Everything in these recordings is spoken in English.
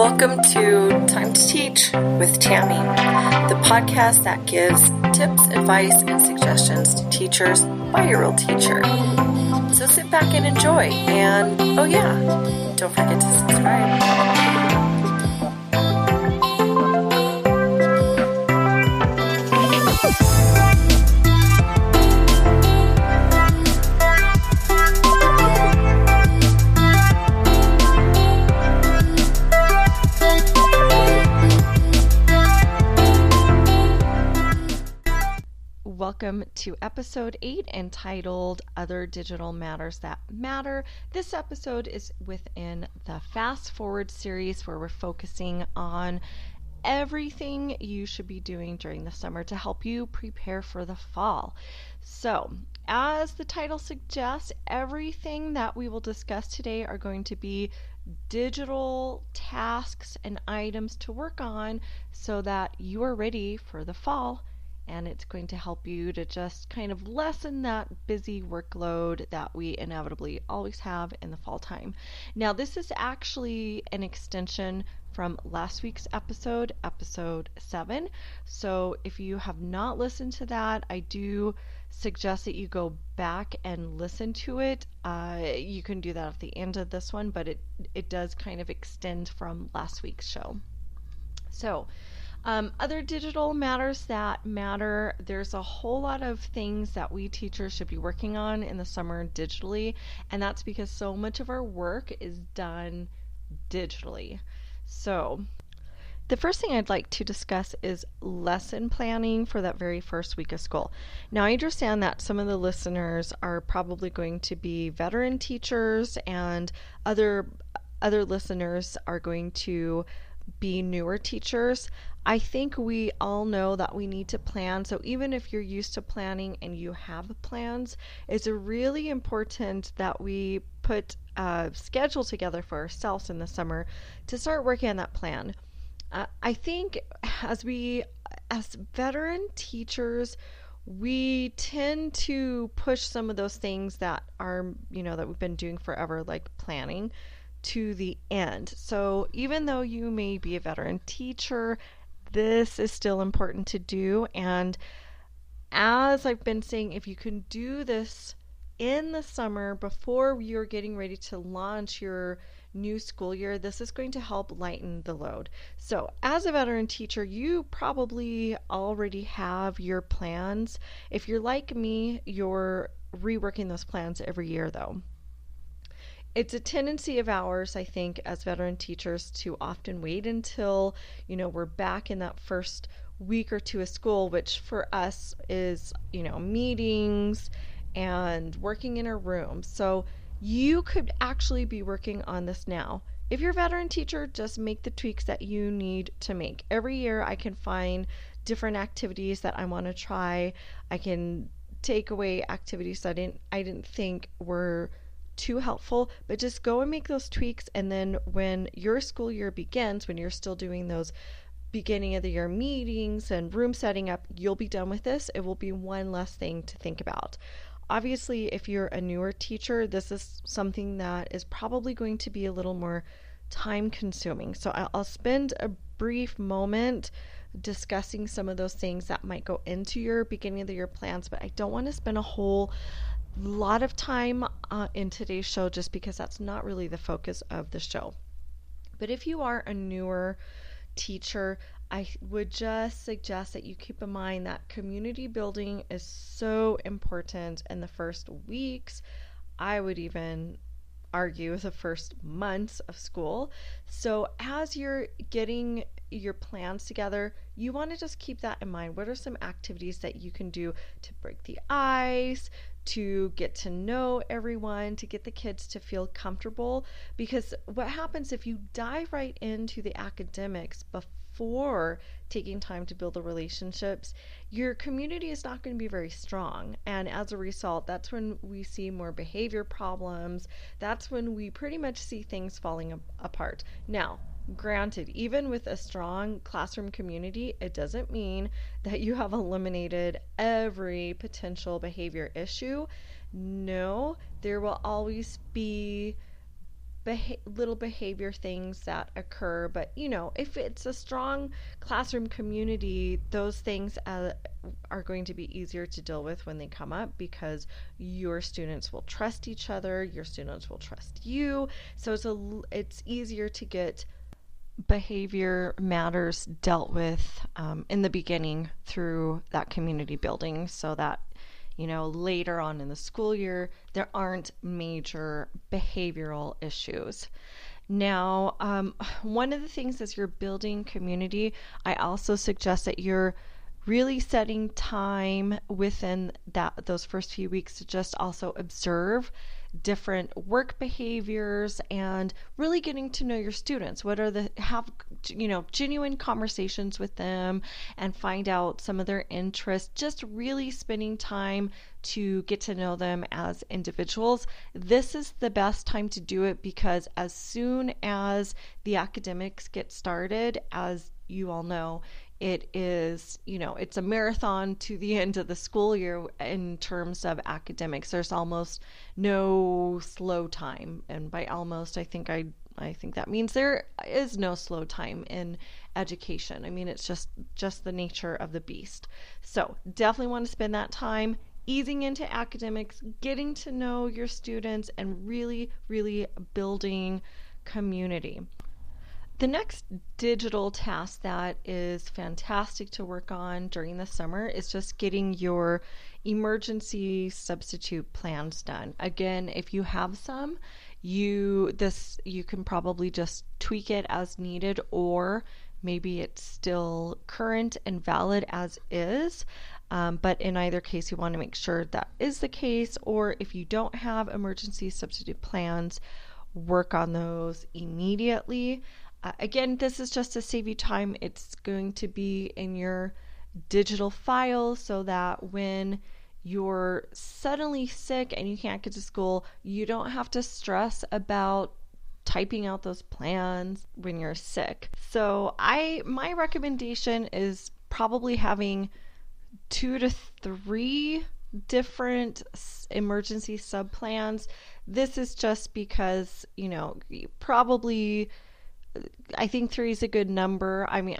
Welcome to Time to Teach with Tammy, the podcast that gives tips, advice, and suggestions to teachers by a real teacher. So sit back and enjoy. And oh yeah, don't forget to subscribe. Welcome to episode 8 entitled Other Digital Matters That Matter. This episode is within the Fast Forward series where we're focusing on everything you should be doing during the summer to help you prepare for the fall. So, as the title suggests, everything that we will discuss today are going to be digital tasks and items to work on so that you are ready for the fall. And it's going to help you to just kind of lessen that busy workload that we inevitably always have in the fall time. Now, this is actually an extension from last week's episode 7. So if you have not listened to that, I do suggest that you go back and listen to it. You can do that at the end of this one, but it does kind of extend from last week's show. So, other digital matters that matter. There's a whole lot of things that we teachers should be working on in the summer digitally, and that's because so much of our work is done digitally. So, the first thing I'd like to discuss is lesson planning for that very first week of school. Now, I understand that some of the listeners are probably going to be veteran teachers, and other listeners are going to be newer teachers. I think we all know that we need to plan. So even if you're used to planning and you have plans, it's really important that we put a schedule together for ourselves in the summer to start working on that plan. I think as veteran teachers, we tend to push some of those things that are, that we've been doing forever, like planning, to the end. So even though you may be a veteran teacher, this is still important to do. And as I've been saying, if you can do this in the summer before you're getting ready to launch your new school year, this is going to help lighten the load. So as a veteran teacher, you probably already have your plans. If you're like me, you're reworking those plans every year though. It's a tendency of ours, I think, as veteran teachers to often wait until, we're back in that first week or two of school, which for us is, meetings and working in a room. So you could actually be working on this now. If you're a veteran teacher, just make the tweaks that you need to make. Every year I can find different activities that I want to try. I can take away activities that I didn't think were too helpful, but just go and make those tweaks, and then when your school year begins, when you're still doing those beginning of the year meetings and room setting up, you'll be done with this. It will be one less thing to think about. Obviously, if you're a newer teacher, this is something that is probably going to be a little more time consuming. So I'll spend a brief moment discussing some of those things that might go into your beginning of the year plans, but I don't want to spend a whole lot of time in today's show just because that's not really the focus of the show. But if you are a newer teacher, I would just suggest that you keep in mind that community building is so important in the first weeks. I would even argue the first months of school. So as you're getting your plans together, you want to just keep that in mind. What are some activities that you can do to break the ice, to get to know everyone, to get the kids to feel comfortable? Because what happens if you dive right into the academics before taking time to build the relationships, your community is not going to be very strong. And as a result, that's when we see more behavior problems. That's when we pretty much see things falling apart. Now, granted, even with a strong classroom community, it doesn't mean that you have eliminated every potential behavior issue. No, there will always be little behavior things that occur. But if it's a strong classroom community, those things are going to be easier to deal with when they come up, because your students will trust each other, your students will trust you, so it's easier to get behavior matters dealt with in the beginning through that community building, so that later on in the school year there aren't major behavioral issues. Now, one of the things as you're building community, I also suggest that you're really setting time within those first few weeks to just also observe different work behaviors and really getting to know your students. Have genuine conversations with them and find out some of their interests, just really spending time to get to know them as individuals. This is the best time to do it, because as soon as the academics get started, as you all know, it is, it's a marathon to the end of the school year in terms of academics. There's almost no slow time. And by almost, I think that means there is no slow time in education. I mean, it's just the nature of the beast. So definitely want to spend that time easing into academics, getting to know your students, and really, really building community. The next digital task that is fantastic to work on during the summer is just getting your emergency substitute plans done. Again, if you have some, you can probably just tweak it as needed, or maybe it's still current and valid as is. But in either case, you want to make sure that is the case. Or if you don't have emergency substitute plans, work on those immediately. Again, this is just to save you time. It's going to be in your digital file, so that when you're suddenly sick and you can't get to school, you don't have to stress about typing out those plans when you're sick. So my recommendation is probably having 2 to 3 different emergency sub plans. This is just because, probably, I think 3 is a good number. I mean,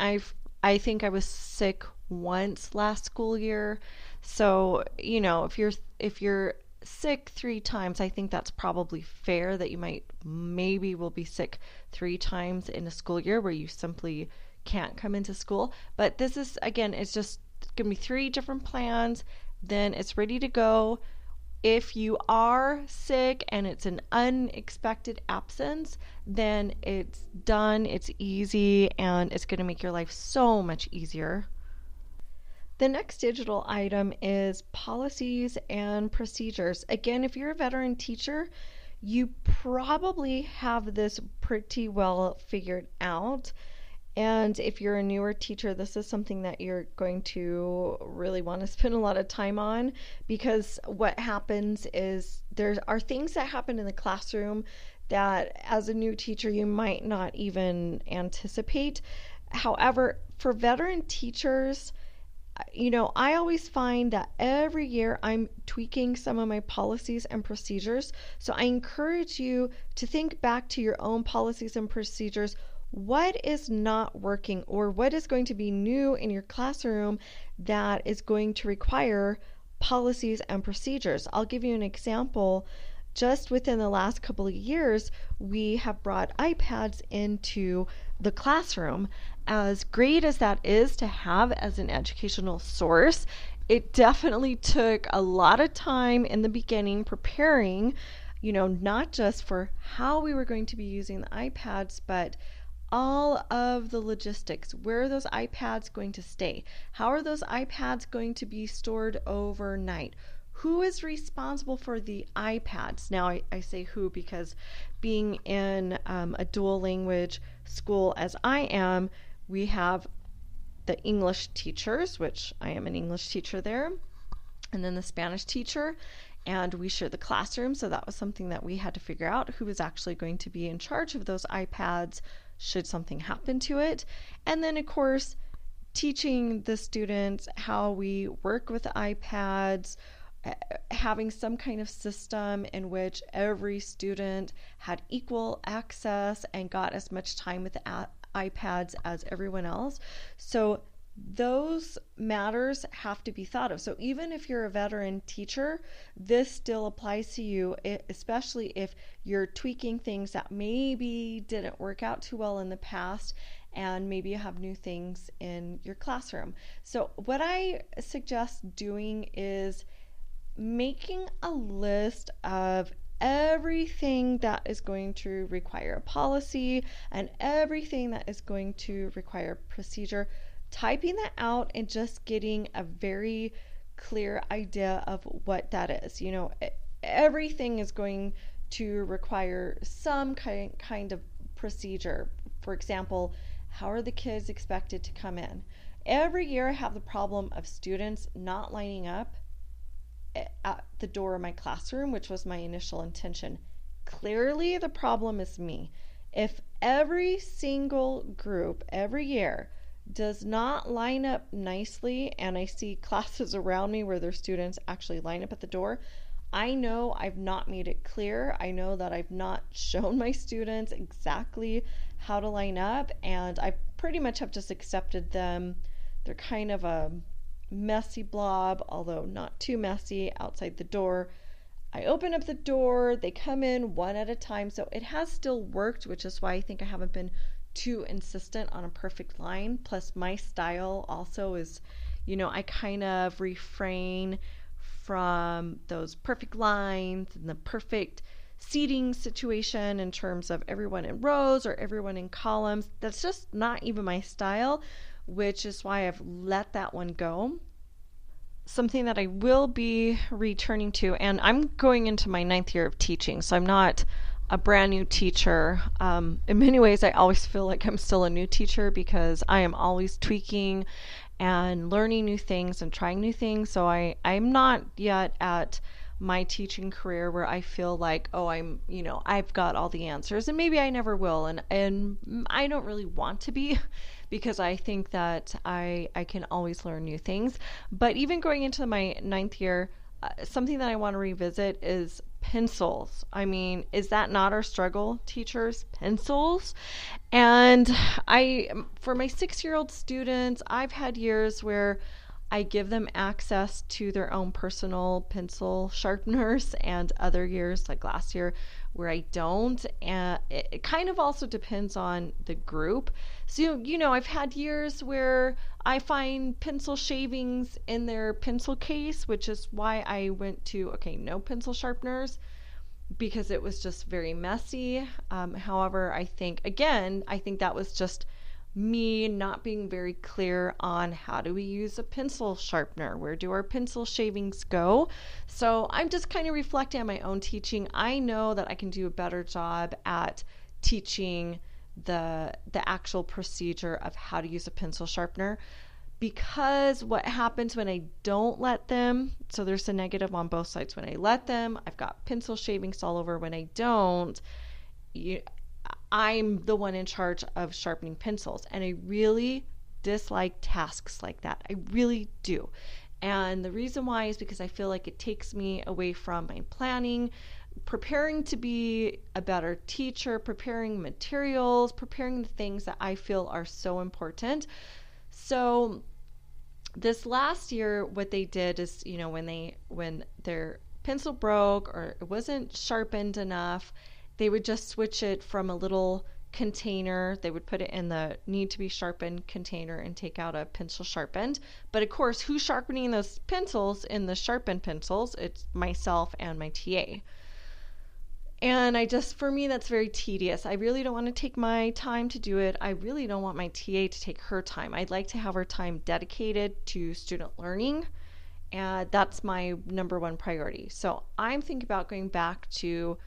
I think I was sick once last school year. So, if you're sick 3 times, I think that's probably fair that you maybe will be sick 3 times in a school year where you simply can't come into school. But this is, again, it's just going to be 3 different plans. Then it's ready to go. If you are sick and it's an unexpected absence, then it's done, it's easy, and it's going to make your life so much easier. The next digital item is policies and procedures. Again, if you're a veteran teacher, you probably have this pretty well figured out. And if you're a newer teacher, this is something that you're going to really want to spend a lot of time on, because what happens is there are things that happen in the classroom that as a new teacher you might not even anticipate. However, for veteran teachers, I always find that every year I'm tweaking some of my policies and procedures. So I encourage you to think back to your own policies and procedures. What is not working, or what is going to be new in your classroom that is going to require policies and procedures? I'll give you an example. Just within the last couple of years, we have brought iPads into the classroom. As great as that is to have as an educational source, it definitely took a lot of time in the beginning preparing, not just for how we were going to be using the iPads, but all of the logistics. Where are those iPads going to stay? How are those iPads going to be stored overnight? Who is responsible for the iPads? Now, I say who because being in a dual language school as I am, we have the English teachers, which I am an English teacher there, and then the Spanish teacher, and we share the classroom. So that was something that we had to figure out, who was actually going to be in charge of those iPads should something happen to it. And then, of course, teaching the students how we work with iPads, having some kind of system in which every student had equal access and got as much time with the iPads as everyone else. So those matters have to be thought of. So even if you're a veteran teacher, this still applies to you, especially if you're tweaking things that maybe didn't work out too well in the past, and maybe you have new things in your classroom. So what I suggest doing is making a list of everything that is going to require a policy and everything that is going to require procedure, typing that out and just getting a very clear idea of what that is. You know, everything is going to require some kind of procedure. For example, how are the kids expected to come in? Every year I have the problem of students not lining up at the door of my classroom, which was my initial intention. Clearly, the problem is me. If every single group every year does not line up nicely, and I see classes around me where their students actually line up at the door, I know I've not made it clear. I know that I've not shown my students exactly how to line up, and I pretty much have just accepted them. They're kind of a messy blob, although not too messy, outside the door. I open up the door, they come in one at a time, so it has still worked, which is why I think I haven't been too insistent on a perfect line. Plus my style also is, you know, I kind of refrain from those perfect lines and the perfect seating situation in terms of everyone in rows or everyone in columns. That's just not even my style, which is why I've let that one go. Something that I will be returning to, and I'm going into my 9th year of teaching, so I'm not a brand new teacher. In many ways, I always feel like I'm still a new teacher because I am always tweaking and learning new things and trying new things. So I'm not yet at my teaching career where I feel like, oh, I've got all the answers, and maybe I never will. And I don't really want to be, because I think that I can always learn new things. But even going into my 9th year, something that I want to revisit is pencils. I mean, is that not our struggle, teachers? Pencils? And for my 6-year-old students, I've had years where I give them access to their own personal pencil sharpeners, and other years, like last year, where I don't. And it kind of also depends on the group. So, I've had years where I find pencil shavings in their pencil case, which is why I went to, no pencil sharpeners, because it was just very messy. However, I think that was just me not being very clear on how do we use a pencil sharpener, where do our pencil shavings go. So I'm just kind of reflecting on my own teaching. I know that I can do a better job at teaching the actual procedure of how to use a pencil sharpener, because what happens when I don't let them, so there's a negative on both sides. When I let them, I've got pencil shavings all over. When I don't, I'm the one in charge of sharpening pencils, and I really dislike tasks like that. I really do. And the reason why is because I feel like it takes me away from my planning, preparing to be a better teacher, preparing materials, preparing the things that I feel are so important. So this last year, what they did is, when their pencil broke or it wasn't sharpened enough, they would just switch it from a little container. They would put it in the need to be sharpened container and take out a pencil sharpened. But of course, who's sharpening those pencils in the sharpened pencils? It's myself and my TA. And for me, that's very tedious. I really don't want to take my time to do it. I really don't want my TA to take her time. I'd like to have her time dedicated to student learning. And that's my number one priority. So I'm thinking about going back to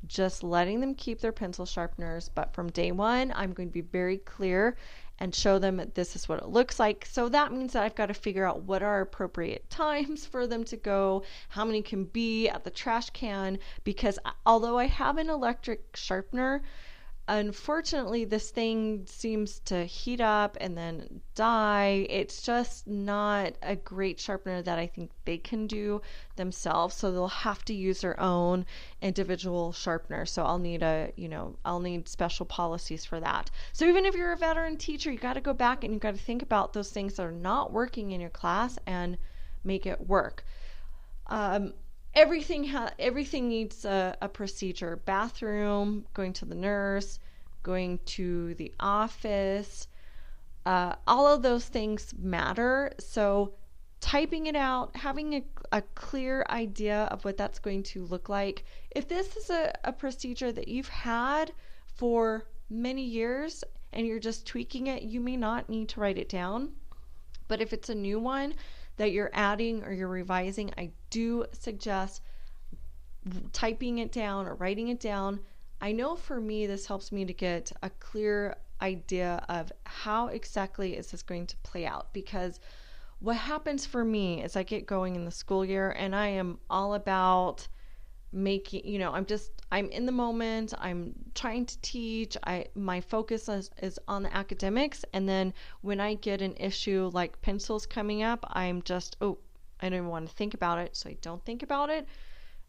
just letting them keep their pencil sharpeners, but from day one, I'm going to be very clear and show them that this is what it looks like. So that means that I've got to figure out what are appropriate times for them to go, how many can be at the trash can, because although I have an electric sharpener, unfortunately, this thing seems to heat up and then die. It's just not a great sharpener that I think they can do themselves. So they'll have to use their own individual sharpener. So I'll need special policies for that. So even if you're a veteran teacher, you got to go back and you got to think about those things that are not working in your class and make it work. Everything needs a procedure. Bathroom, going to the nurse, going to the office, all of those things matter. So typing it out, having a clear idea of what that's going to look like. If this is a procedure that you've had for many years and you're just tweaking it, you may not need to write it down. But if it's a new one that you're adding or you're revising, I do suggest typing it down or writing it down. I know for me, this helps me to get a clear idea of how exactly is this going to play out, because what happens for me is I get going in the school year and I am all about making, I'm in the moment, I'm trying to teach, my focus is on the academics, and then when I get an issue like pencils coming up, I'm just, I don't even want to think about it, so I don't think about it,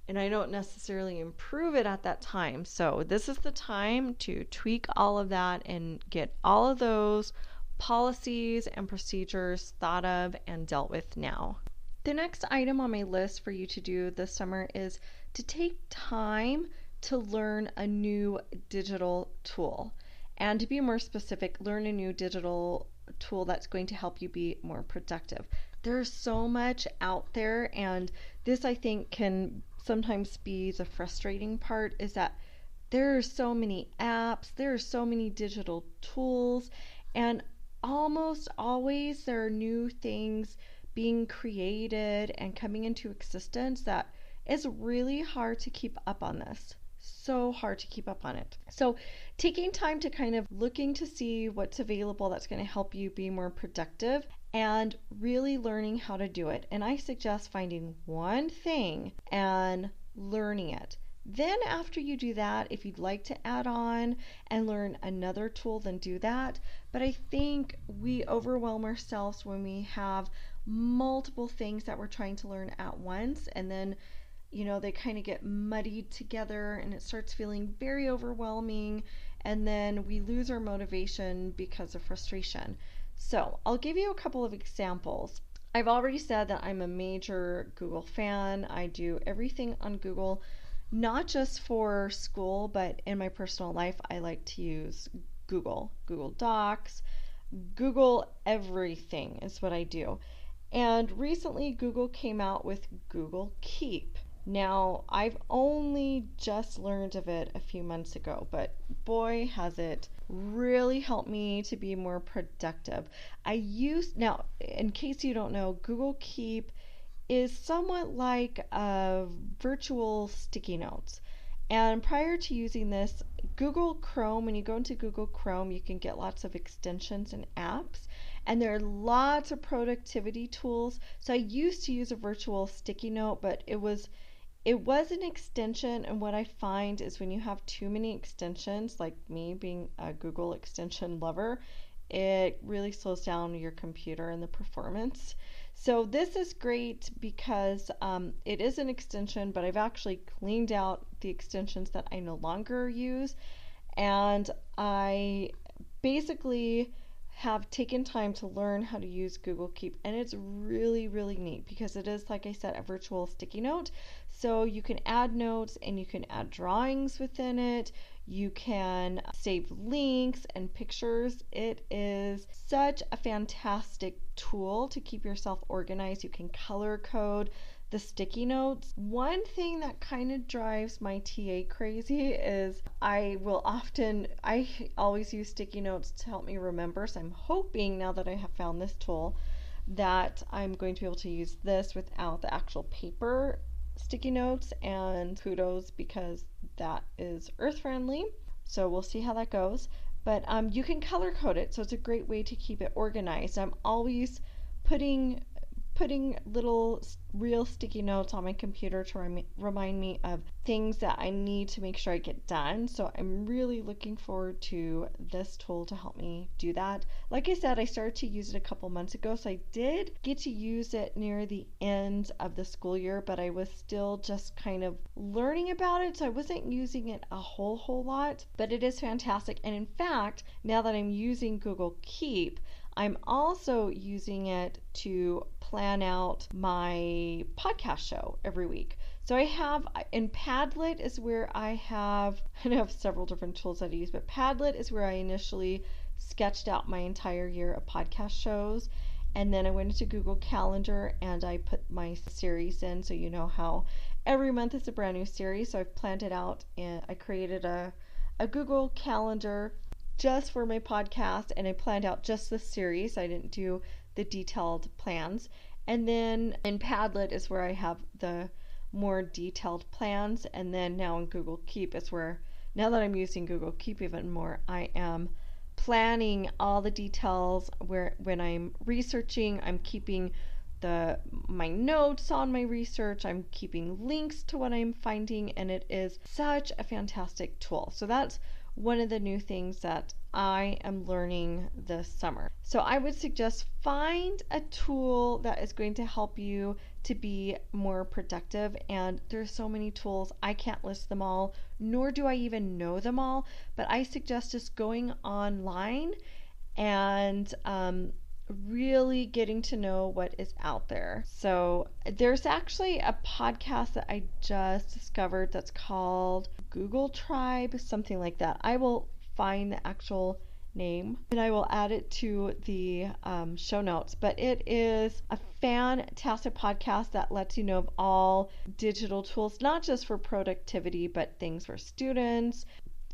and I don't necessarily improve it at that time. So this is the time to tweak all of that and get all of those policies and procedures thought of and dealt with now. The next item on my list for you to do this summer is to take time to learn a new digital tool. And to be more specific, learn a new digital tool that's going to help you be more productive. There's so much out there, and this I think can sometimes be the frustrating part, is that there are so many apps, there are so many digital tools, and almost always there are new things being created and coming into existence that it's really hard to keep up on this. So hard to keep up on it. So taking time to kind of looking to see what's available that's going to help you be more productive and really learning how to do it. And I suggest finding one thing and learning it. Then after you do that, if you'd like to add on and learn another tool, then do that. But I think we overwhelm ourselves when we have multiple things that we're trying to learn at once, and then they kind of get muddied together and it starts feeling very overwhelming, and then we lose our motivation because of frustration. So I'll give you a couple of examples. I've already said that I'm a major Google fan. I do everything on Google, not just for school, but in my personal life. I like to use Google Docs, Google everything is what I do. And recently Google came out with Google Keep. Now, I've only just learned of it a few months ago, but boy, has it really helped me to be more productive. Now, in case you don't know, Google Keep is somewhat like a virtual sticky notes. And prior to using this, Google Chrome, when you go into Google Chrome, you can get lots of extensions and apps. And there are lots of productivity tools. So I used to use a virtual sticky note, but it was an extension, and what I find is when you have too many extensions, like me being a Google extension lover, it really slows down your computer and the performance. So this is great because it is an extension, but I've actually cleaned out the extensions that I no longer use, and I basically have taken time to learn how to use Google Keep, and it's really, really neat because it is, like I said, a virtual sticky note. So you can add notes and you can add drawings within it. You can save links and pictures. It is such a fantastic tool to keep yourself organized. You can color code the sticky notes. One thing that kind of drives my TA crazy is I always use sticky notes to help me remember. So I'm hoping now that I have found this tool that I'm going to be able to use this without the actual paper sticky notes, and kudos because that is earth friendly. So we'll see how that goes. But you can color code it, so it's a great way to keep it organized. I'm always putting putting little real sticky notes on my computer to remind me of things that I need to make sure I get done. So I'm really looking forward to this tool to help me do that. Like I said, I started to use it a couple months ago, so I did get to use it near the end of the school year, but I was still just kind of learning about it, so I wasn't using it a whole lot. But it is fantastic, and in fact, now that I'm using Google Keep, I'm also using it to plan out my podcast show every week. So I have, in Padlet is where I have several different tools that I use, but Padlet is where I initially sketched out my entire year of podcast shows. And then I went into Google Calendar and I put my series in, so you know how every month is a brand new series. So I've planned it out, and I created a Google Calendar just for my podcast, and I planned out just the series. I didn't do the detailed plans. And then in Padlet is where I have the more detailed plans. And then now in Google Keep is where, now that I'm using Google Keep even more, I am planning all the details. Where when I'm researching, I'm keeping my notes on my research, I'm keeping links to what I'm finding, and it is such a fantastic tool. So that's one of the new things that I am learning this summer. So I would suggest find a tool that is going to help you to be more productive. And there's so many tools. I can't list them all, nor do I even know them all, but I suggest just going online and really getting to know what is out there. So there's actually a podcast that I just discovered that's called Google Tribe, something like that. I will find the actual name and I will add it to the show notes, but it is a fantastic podcast that lets you know of all digital tools, not just for productivity, but things for students,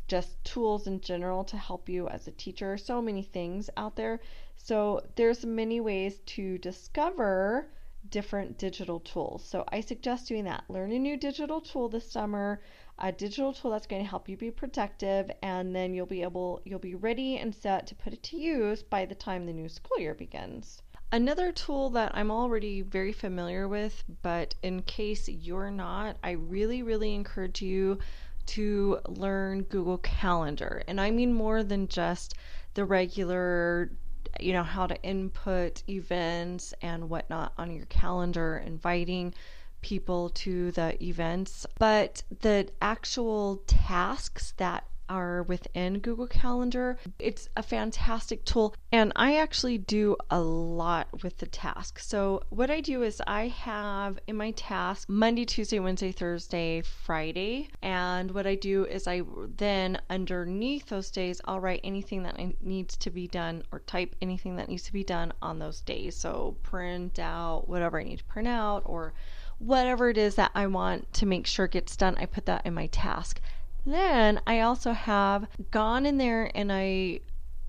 just tools in general to help you as a teacher. So many things out there. So there's many ways to discover different digital tools. So I suggest doing that. Learn a new digital tool this summer, a digital tool that's going to help you be productive, and then you'll be ready and set to put it to use by the time the new school year begins. Another tool that I'm already very familiar with, but in case you're not, I really encourage you to learn Google Calendar. And I mean more than just the regular, how to input events and whatnot on your calendar, inviting people to the events, but the actual tasks that are within Google Calendar. It's a fantastic tool, and I actually do a lot with the tasks. So what I do is I have in my task Monday, Tuesday, Wednesday, Thursday, Friday, and what I do is I then underneath those days I'll write anything that needs to be done or type anything that needs to be done on those days. So print out whatever I need to print out or whatever it is that I want to make sure gets done, I put that in my task. Then I also have gone in there and I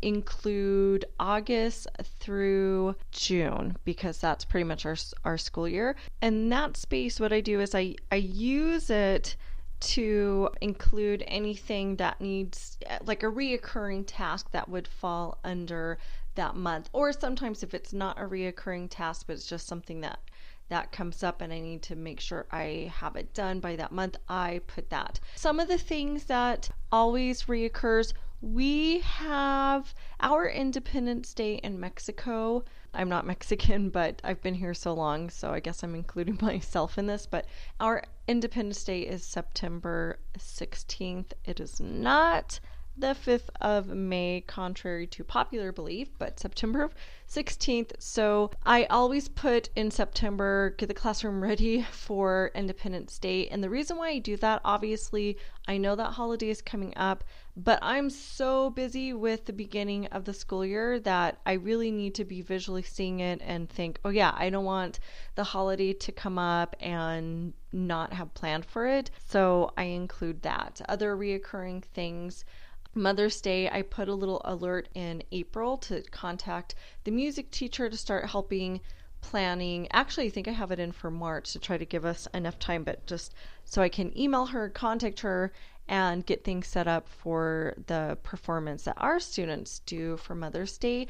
include August through June because that's pretty much our school year. And that space, what I do is I use it to include anything that needs, like a reoccurring task that would fall under that month. Or sometimes if it's not a reoccurring task, but it's just something that comes up and I need to make sure I have it done by that month, I put that. Some of the things that always reoccurs, we have our Independence Day in Mexico. I'm not Mexican, but I've been here so long, so I guess I'm including myself in this, but our Independence Day is September 16th. It is not the 5th of May, contrary to popular belief, but September 16th. So I always put in September, get the classroom ready for Independence Day. And the reason why I do that, obviously, I know that holiday is coming up, but I'm so busy with the beginning of the school year that I really need to be visually seeing it and think, oh yeah, I don't want the holiday to come up and not have planned for it. So I include that. Other reoccurring things, Mother's Day, I put a little alert in April to contact the music teacher to start helping planning. Actually, I think I have it in for March to try to give us enough time, but just so I can email her, contact her, and get things set up for the performance that our students do for Mother's Day.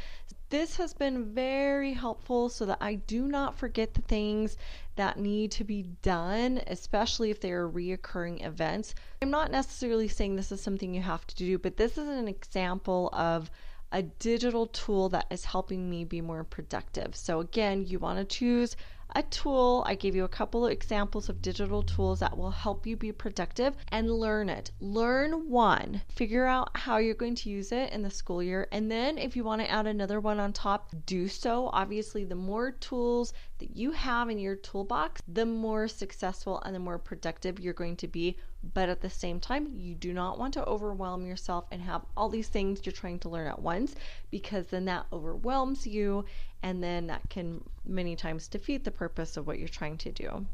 This has been very helpful so that I do not forget the things that need to be done, especially if they are reoccurring events. I'm not necessarily saying this is something you have to do, but this is an example of a digital tool that is helping me be more productive. So again, you want to choose a tool. I gave you a couple of examples of digital tools that will help you be productive, and learn it. Learn one, figure out how you're going to use it in the school year, and then if you want to add another one on top, do so. Obviously, the more tools that you have in your toolbox, the more successful and the more productive you're going to be. But at the same time, you do not want to overwhelm yourself and have all these things you're trying to learn at once, because then that overwhelms you, and then that can many times defeat the purpose of what you're trying to do.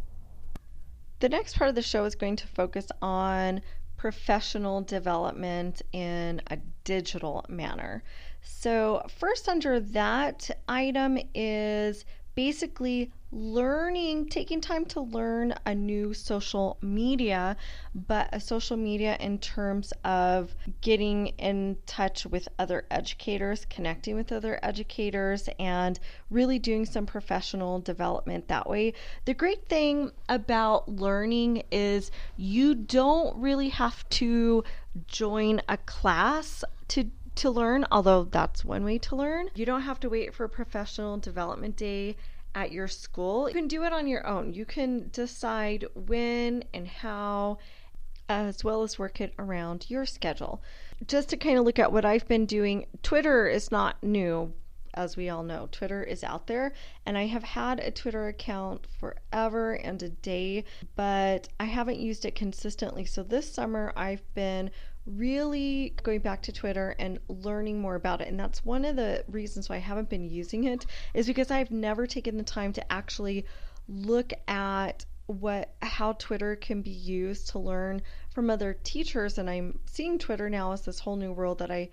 The next part of the show is going to focus on professional development in a digital manner. So first under that item is basically taking time to learn a new social media, but a social media in terms of getting in touch with other educators, connecting with other educators, and really doing some professional development that way. The great thing about learning is you don't really have to join a class to learn, although that's one way to learn. You don't have to wait for a professional development day at your school. You can do it on your own. You can decide when and how, as well as work it around your schedule. Just to kind of look at what I've been doing, Twitter is not new. As we all know, Twitter is out there, and I have had a Twitter account forever and a day, but I haven't used it consistently. So this summer I've been really going back to Twitter and learning more about it. And that's one of the reasons why I haven't been using it, is because I've never taken the time to actually look at how Twitter can be used to learn from other teachers. And I'm seeing Twitter now as this whole new world that I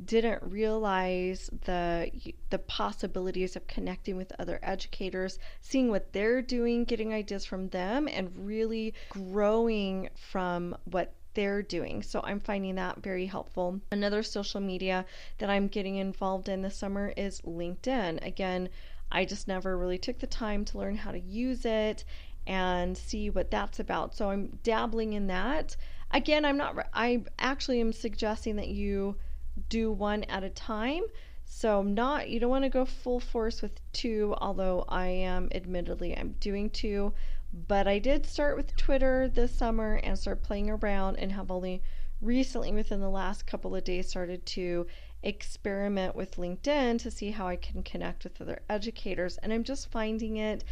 didn't realize the possibilities of connecting with other educators, seeing what they're doing, getting ideas from them, and really growing from what they're doing. So I'm finding that very helpful. Another social media that I'm getting involved in this summer is LinkedIn. Again, I just never really took the time to learn how to use it and see what that's about. So I'm dabbling in that. Again, I actually am suggesting that you do one at a time. So you don't want to go full force with two, although I'm doing two. But I did start with Twitter this summer and start playing around, and have only recently, within the last couple of days, started to experiment with LinkedIn to see how I can connect with other educators. And I'm just finding it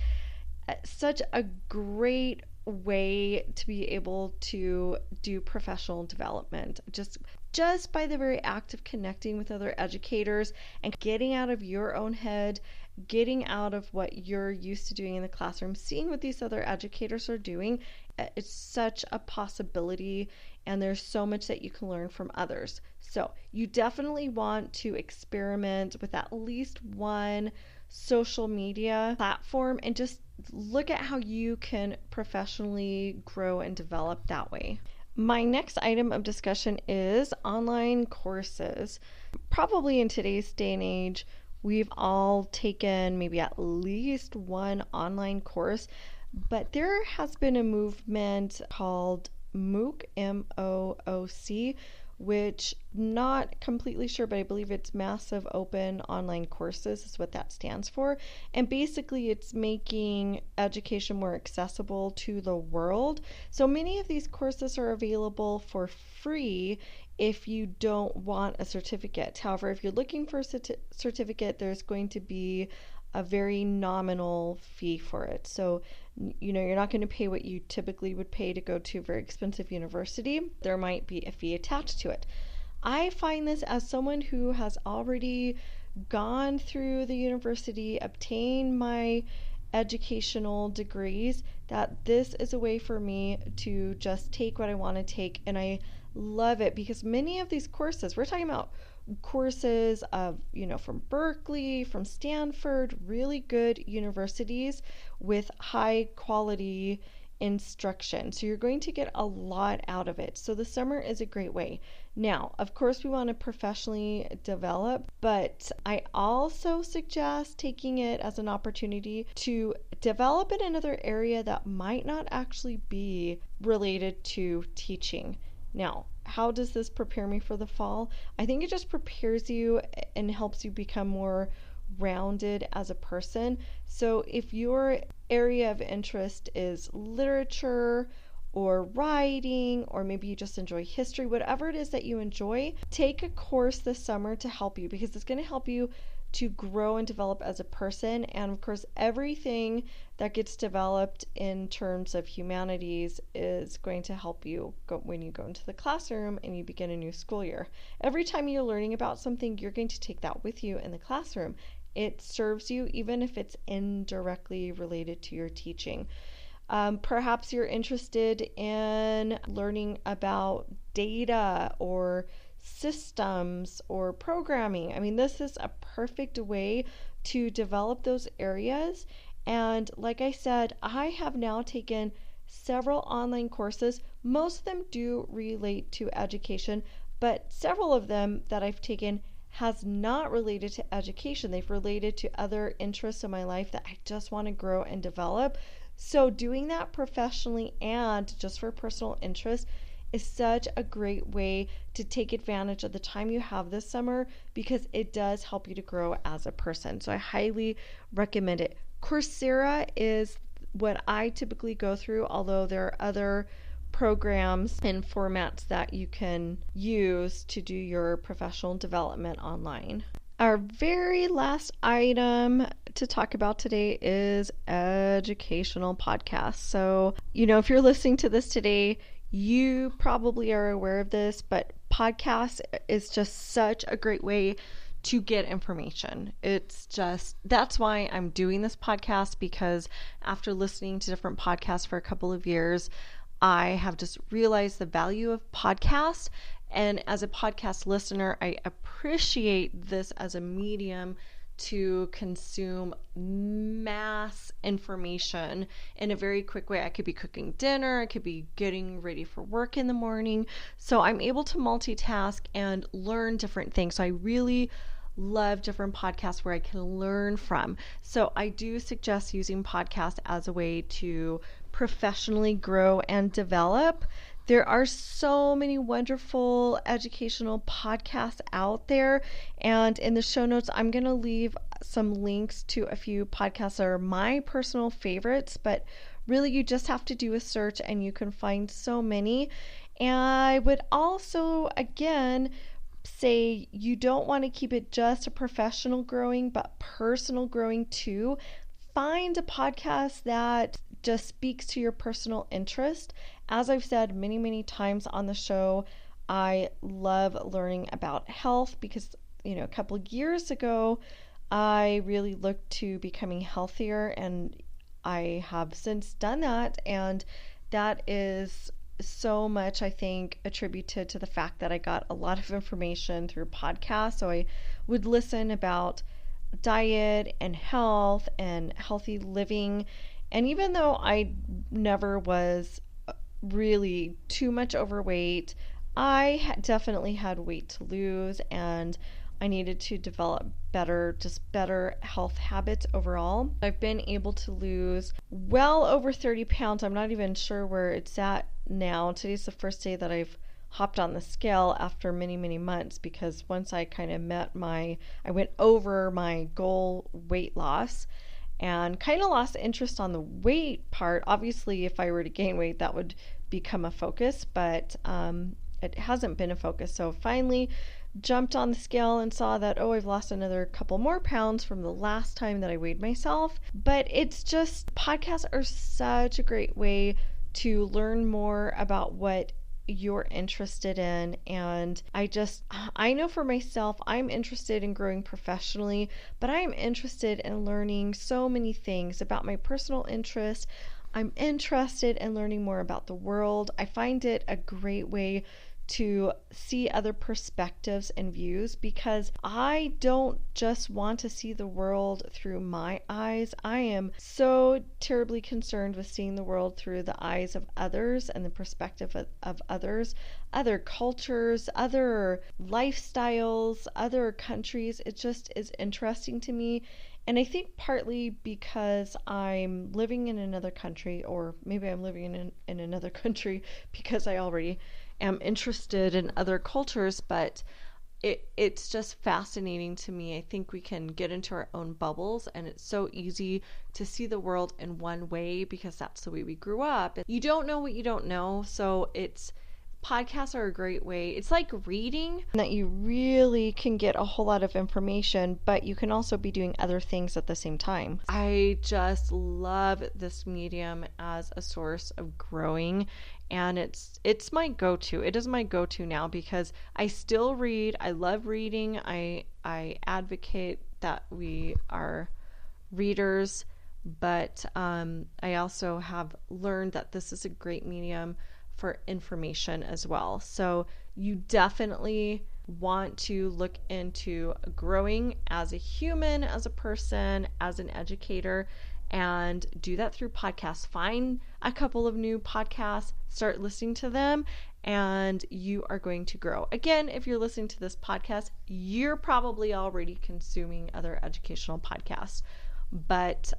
such a great way to be able to do professional development. Just by the very act of connecting with other educators and getting out of your own head, getting out of what you're used to doing in the classroom, seeing what these other educators are doing, it's such a possibility, and there's so much that you can learn from others. So you definitely want to experiment with at least one social media platform and just look at how you can professionally grow and develop that way. My next item of discussion is online courses. Probably in today's day and age, we've all taken maybe at least one online course, but there has been a movement called MOOC, MOOC, which not completely sure, but I believe it's Massive Open Online Courses is what that stands for. And basically it's making education more accessible to the world. So many of these courses are available for free if you don't want a certificate. However, if you're looking for a certificate, there's going to be a very nominal fee for it. So, you're not going to pay what you typically would pay to go to a very expensive university. There might be a fee attached to it. I find this, as someone who has already gone through the university, obtained my educational degrees, that this is a way for me to just take what I want to take. And I love it because many of these courses, we're talking about courses of, from Berkeley, from Stanford, really good universities with high quality instruction. So you're going to get a lot out of it. So the summer is a great way. Now, of course, we want to professionally develop, but I also suggest taking it as an opportunity to develop in another area that might not actually be related to teaching. Now, how does this prepare me for the fall? I think it just prepares you and helps you become more rounded as a person. So if your area of interest is literature or writing, or maybe you just enjoy history, whatever it is that you enjoy, take a course this summer to help you, because it's going to help you to grow and develop as a person. And of course, everything that gets developed in terms of humanities is going to help you when you go into the classroom and you begin a new school year. Every time you're learning about something, you're going to take that with you in the classroom. It serves you even if it's indirectly related to your teaching. Perhaps you're interested in learning about data or systems or programming. I mean, this is a perfect way to develop those areas. And like I said, I have now taken several online courses. Most of them do relate to education, but several of them that I've taken has not related to education. They've related to other interests in my life that I just want to grow and develop. So doing that professionally and just for personal interest is such a great way to take advantage of the time you have this summer, because it does help you to grow as a person. So I highly recommend it. Coursera is what I typically go through, although there are other programs and formats that you can use to do your professional development online. Our very last item to talk about today is educational podcasts. So, if you're listening to this today, you probably are aware of this, but podcasts is just such a great way to get information. That's why I'm doing this podcast, because after listening to different podcasts for a couple of years, I have just realized the value of podcasts. And as a podcast listener, I appreciate this as a medium to consume mass information in a very quick way. I could be cooking dinner, I could be getting ready for work in the morning. So I'm able to multitask and learn different things. So I really love different podcasts where I can learn from. So I do suggest using podcasts as a way to professionally grow and develop. There are so many wonderful educational podcasts out there, and in the show notes I'm going to leave some links to a few podcasts that are my personal favorites, but really you just have to do a search and you can find so many. And I would also, again, say you don't want to keep it just a professional growing, but personal growing too. Find a podcast that just speaks to your personal interest. As I've said many, many times on the show, I love learning about health because, a couple of years ago, I really looked to becoming healthier, and I have since done that. And that is so much, I think, attributed to the fact that I got a lot of information through podcasts. So I would listen about diet and health and healthy living. And even though I never was really too much overweight, I definitely had weight to lose, and I needed to develop better health habits overall. I've been able to lose well over 30 pounds. I'm not even sure where it's at now. Today's the first day that I've hopped on the scale after many, many months, because once I kind of I went over my goal weight loss and kind of lost interest on the weight part. Obviously, if I were to gain weight, that would become a focus, but it hasn't been a focus. So finally jumped on the scale and saw that, I've lost another couple more pounds from the last time that I weighed myself. But it's just, podcasts are such a great way to learn more about what you're interested in. And I know for myself, I'm interested in growing professionally, but I'm interested in learning so many things about my personal interests. I'm interested in learning more about the world. I find it a great way to see other perspectives and views, because I don't just want to see the world through my eyes. I am so terribly concerned with seeing the world through the eyes of others and the perspective of others, other cultures, other lifestyles, other countries. It just is interesting to me. And I think partly because I'm living in another country, or maybe I'm living in another country because I already am interested in other cultures, but it's just fascinating to me. I think we can get into our own bubbles, and it's so easy to see the world in one way because that's the way we grew up. You don't know what you don't know, so podcasts are a great way. It's like reading, that you really can get a whole lot of information, but you can also be doing other things at the same time. I just love this medium as a source of growing, and it's my go-to. It is my go-to now because I still read. I love reading. I advocate that we are readers, but I also have learned that this is a great medium for information as well. So you definitely want to look into growing as a human, as a person, as an educator, and do that through podcasts. Find a couple of new podcasts, start listening to them, and you are going to grow. Again, if you're listening to this podcast, you're probably already consuming other educational podcasts. But,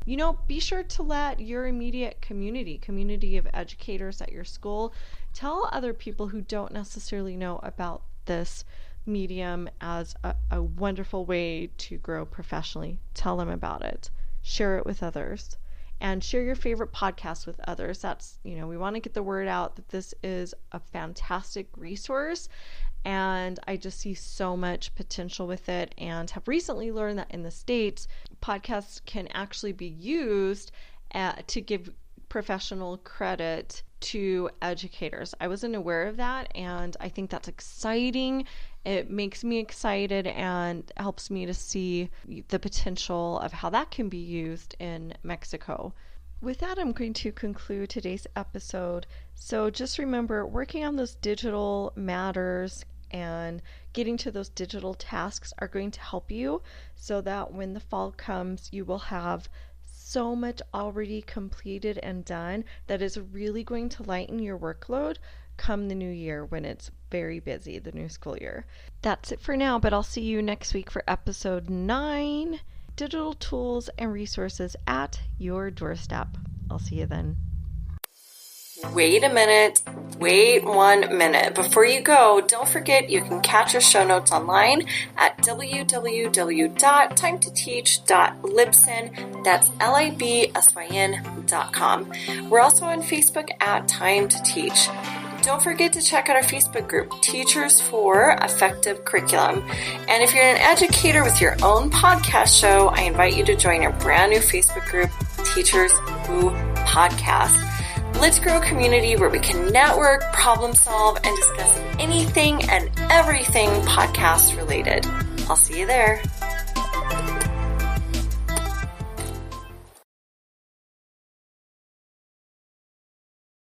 be sure to let your immediate community of educators at your school, tell other people who don't necessarily know about this medium as a wonderful way to grow professionally. Tell them about it. Share it with others. And share your favorite podcasts with others. That's, we want to get the word out that this is a fantastic resource. And I just see so much potential with it, and have recently learned that in the States, podcasts can actually be used to give professional credit to educators. I wasn't aware of that, and I think that's exciting. It makes me excited and helps me to see the potential of how that can be used in Mexico. With that, I'm going to conclude today's episode. So just remember, working on those digital matters and getting to those digital tasks are going to help you, so that when the fall comes, you will have so much already completed and done that is really going to lighten your workload come the new year when it's very busy, the new school year. That's it for now, but I'll see you next week for episode 9, Digital Tools and Resources at Your Doorstep. I'll see you then. Wait a minute. Wait 1 minute. Before you go, don't forget you can catch our show notes online at www.timetoteach.libsyn. That's libsyn.com. We're also on Facebook at Time to Teach. Don't forget to check out our Facebook group, Teachers for Effective Curriculum. And if you're an educator with your own podcast show, I invite you to join our brand new Facebook group, Teachers Who Podcast. Let's grow a community where we can network, problem solve, and discuss anything and everything podcast related. I'll see you there.